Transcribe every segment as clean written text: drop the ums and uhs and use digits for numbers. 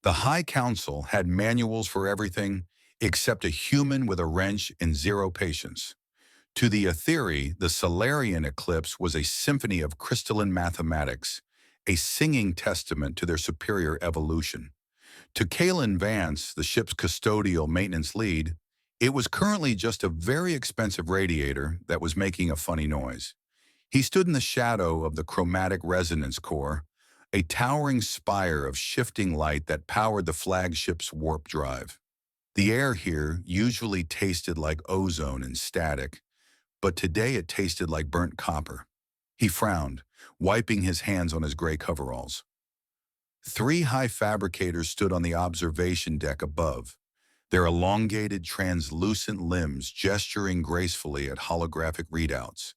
The High Council had manuals for everything except a human with a wrench and zero patience. To the Aetheri, the Solarian eclipse was a symphony of crystalline mathematics, a singing testament to their superior evolution. To Kalen Vance, the ship's custodial maintenance lead, it was currently just a very expensive radiator that was making a funny noise. He stood in the shadow of the chromatic resonance core, a towering spire of shifting light that powered the flagship's warp drive. The air here usually tasted like ozone and static, but today it tasted like burnt copper. He frowned, wiping his hands on his gray coveralls. Three high fabricators stood on the observation deck above, their elongated, translucent limbs gesturing gracefully at holographic readouts.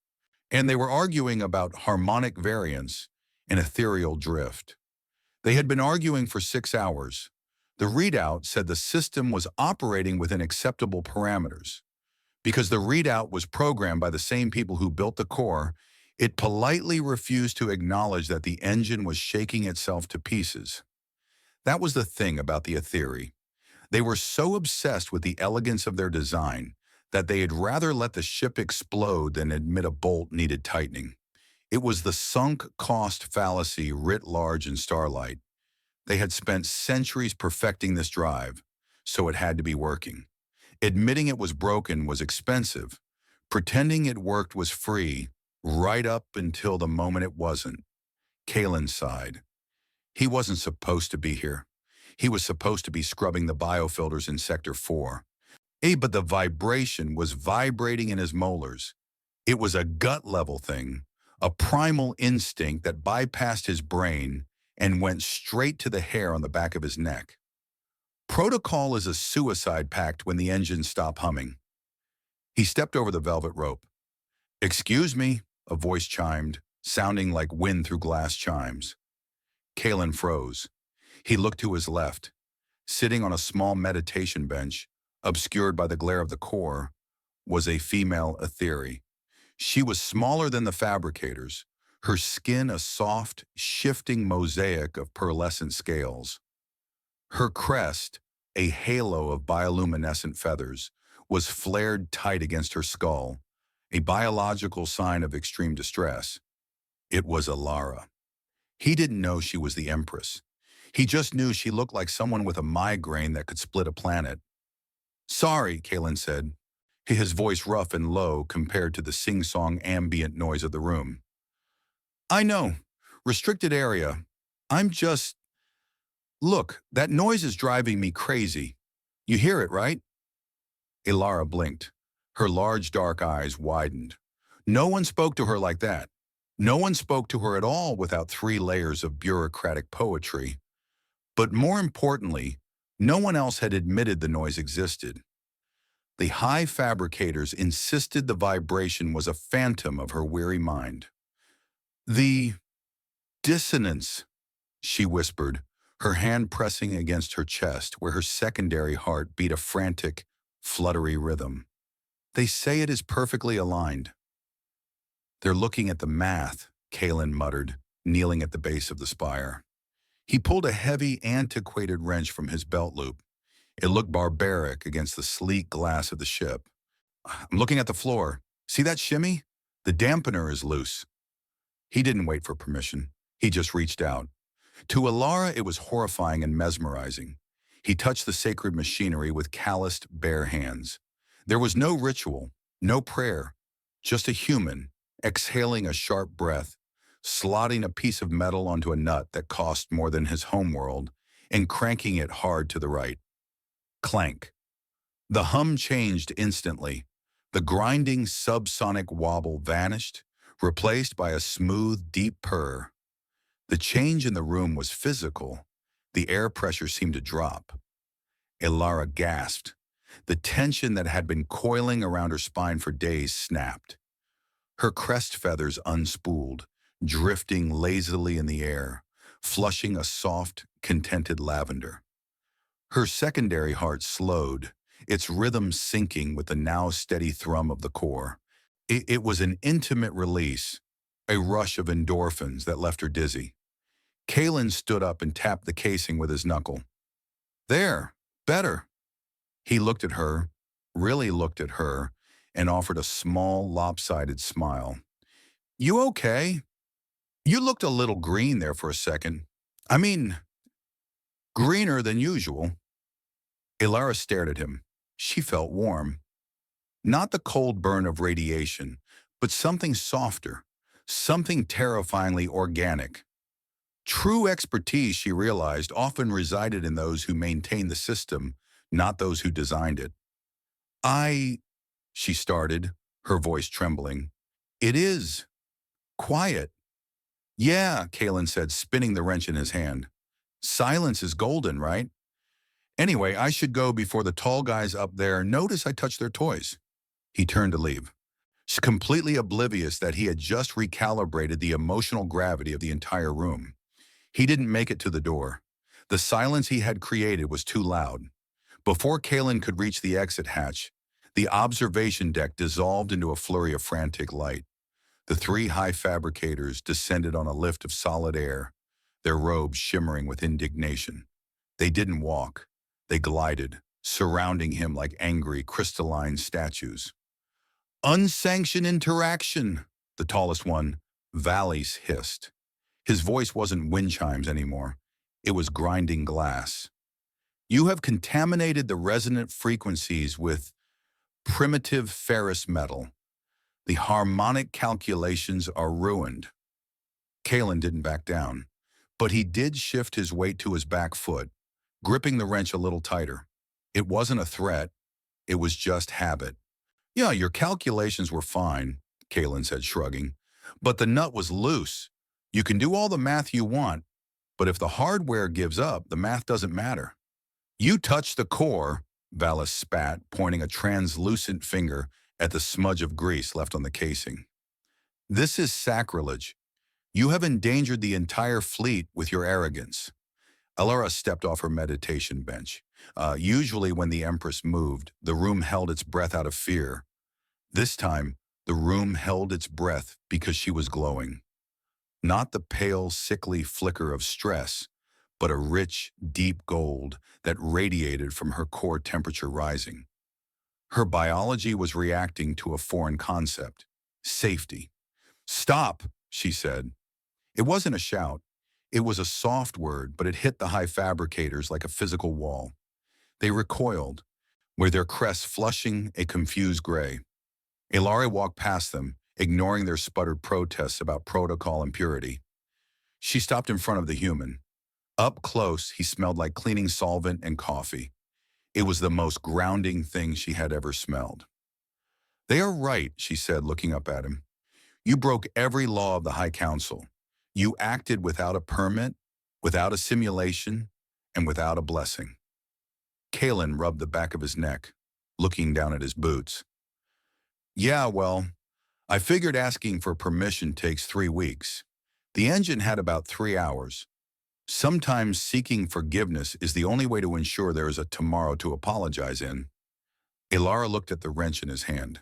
And they were arguing about harmonic variance and ethereal drift. They had been arguing for 6 hours. The readout said the system was operating within acceptable parameters. Because the readout was programmed by the same people who built the core, it politely refused to acknowledge that the engine was shaking itself to pieces. That was the thing about the Aetheri. They were so obsessed with the elegance of their design that they'd rather let the ship explode than admit a bolt needed tightening. It was the sunk cost fallacy writ large in Starlight. They had spent centuries perfecting this drive, so it had to be working. Admitting it was broken was expensive. Pretending it worked was free, right up until the moment it wasn't. Kalen sighed. He wasn't supposed to be here. He was supposed to be scrubbing the biofilters in Sector 4. But the vibration was vibrating in his molars. It was a gut-level thing, a primal instinct that bypassed his brain and went straight to the hair on the back of his neck. Protocol is a suicide pact when the engines stop humming. He stepped over the velvet rope. "Excuse me," a voice chimed, sounding like wind through glass chimes. Kalen froze. He looked to his left. Sitting on a small meditation bench, obscured by the glare of the core, was a female Aetheri. She was smaller than the fabricators, her skin a soft, shifting mosaic of pearlescent scales. Her crest, a halo of bioluminescent feathers, was flared tight against her skull, a biological sign of extreme distress. It was Alara. He didn't know she was the Empress. He just knew she looked like someone with a migraine that could split a planet. "Sorry," Kalen said, his voice rough and low compared to the sing-song ambient noise of the room. "I know. Restricted area. I'm just... Look, that noise is driving me crazy. You hear it, right?" Alara blinked. Her large dark eyes widened. No one spoke to her like that. No one spoke to her at all without 3 layers of bureaucratic poetry. But more importantly, no one else had admitted the noise existed. The high fabricators insisted the vibration was a phantom of her weary mind. "The dissonance," she whispered, her hand pressing against her chest where her secondary heart beat a frantic, fluttery rhythm. "They say it is perfectly aligned." "They're looking at the math," Kalen muttered, kneeling at the base of the spire. He pulled a heavy, antiquated wrench from his belt loop. It looked barbaric against the sleek glass of the ship. "I'm looking at the floor. See that shimmy? The dampener is loose." He didn't wait for permission. He just reached out. To Alara, it was horrifying and mesmerizing. He touched the sacred machinery with calloused, bare hands. There was no ritual, no prayer, just a human, exhaling a sharp breath, slotting a piece of metal onto a nut that cost more than his homeworld, and cranking it hard to the right. Clank. The hum changed instantly. The grinding subsonic wobble vanished, replaced by a smooth, deep purr. The change in the room was physical. The air pressure seemed to drop. Alara gasped. The tension that had been coiling around her spine for days snapped. Her crest feathers unspooled, drifting lazily in the air, flushing a soft, contented lavender. Her secondary heart slowed, its rhythm syncing with the now steady thrum of the core. It was an intimate release, a rush of endorphins that left her dizzy. Kalen stood up and tapped the casing with his knuckle. There, better. He looked at her, really looked at her, and offered a small, lopsided smile. You okay? You looked a little green there for a second. I mean, greener than usual. Ilara stared at him. She felt warm. Not the cold burn of radiation, but something softer, something terrifyingly organic. True expertise, she realized, often resided in those who maintained the system, not those who designed it. She started, her voice trembling. It is. Quiet. Yeah, Kalen said, spinning the wrench in his hand. Silence is golden, right? Anyway, I should go before the tall guys up there notice I touched their toys. He turned to leave, completely oblivious that he had just recalibrated the emotional gravity of the entire room. He didn't make it to the door. The silence he had created was too loud. Before Kalen could reach the exit hatch, the observation deck dissolved into a flurry of frantic light. The three high fabricators descended on a lift of solid air, their robes shimmering with indignation. They didn't walk. They glided, surrounding him like angry, crystalline statues. Unsanctioned interaction, the tallest one, Valleys, hissed. His voice wasn't wind chimes anymore. It was grinding glass. You have contaminated the resonant frequencies with primitive ferrous metal. The harmonic calculations are ruined. Kalen didn't back down, but he did shift his weight to his back foot, gripping the wrench a little tighter. It wasn't a threat. It was just habit. Yeah, your calculations were fine, Kalen said, shrugging, but the nut was loose. You can do all the math you want, but if the hardware gives up, the math doesn't matter. You touch the core, Vallis spat, pointing a translucent finger at the smudge of grease left on the casing. This is sacrilege. You have endangered the entire fleet with your arrogance. Alara stepped off her meditation bench. Usually when the Empress moved, the room held its breath out of fear. This time, the room held its breath because she was glowing. Not the pale, sickly flicker of stress, but a rich, deep gold that radiated from her core temperature rising. Her biology was reacting to a foreign concept: safety. Stop, she said. It wasn't a shout. It was a soft word, but it hit the high fabricators like a physical wall. They recoiled, with their crests flushing a confused gray. Ilari walked past them, ignoring their sputtered protests about protocol and purity. She stopped in front of the human. Up close, he smelled like cleaning solvent and coffee. It was the most grounding thing she had ever smelled. They are right, she said, looking up at him. You broke every law of the High Council. You acted without a permit, without a simulation, and without a blessing. Kalen rubbed the back of his neck, looking down at his boots. Yeah, well, I figured asking for permission takes 3 weeks. The engine had about 3 hours. Sometimes seeking forgiveness is the only way to ensure there is a tomorrow to apologize in. Ilara looked at the wrench in his hand.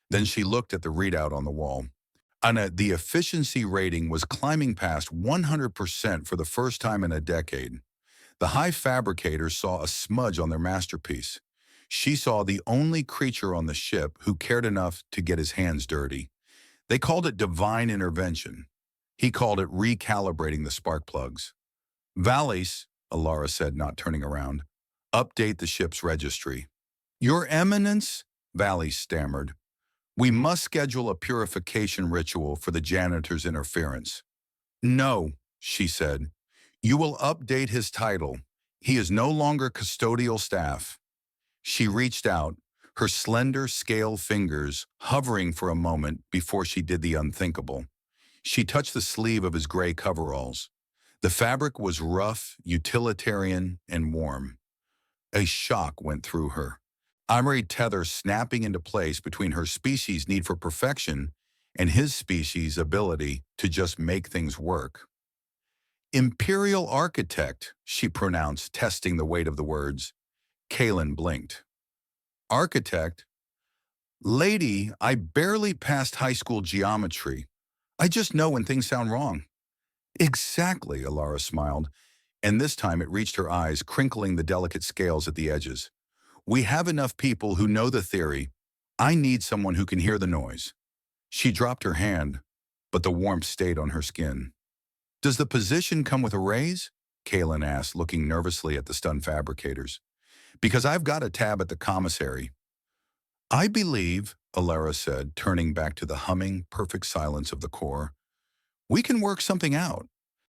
Then she looked at the readout on the wall. The efficiency rating was climbing past 100% for the first time in a decade. The high fabricators saw a smudge on their masterpiece. She saw the only creature on the ship who cared enough to get his hands dirty. They called it divine intervention. He called it recalibrating the spark plugs. Valles, Alara said, not turning around, update the ship's registry. Your Eminence, Valles stammered. We must schedule a purification ritual for the janitor's interference. No, she said. You will update his title. He is no longer custodial staff. She reached out, her slender scale fingers hovering for a moment before she did the unthinkable. She touched the sleeve of his gray coveralls. The fabric was rough, utilitarian, and warm. A shock went through her. Ivory tether snapping into place between her species' need for perfection and his species' ability to just make things work. Imperial architect, she pronounced, testing the weight of the words. Kalen blinked. Architect? Lady, I barely passed high school geometry. I just know when things sound wrong. Exactly, Alara smiled. and this time it reached her eyes, crinkling the delicate scales at the edges. "We have enough people who know the theory. I need someone who can hear the noise." She dropped her hand, but the warmth stayed on her skin. "Does the position come with a raise?" Kaylin asked, looking nervously at the stunned fabricators. "Because I've got a tab at the commissary." "I believe," Alara said, turning back to the humming, perfect silence of the core, "we can work something out.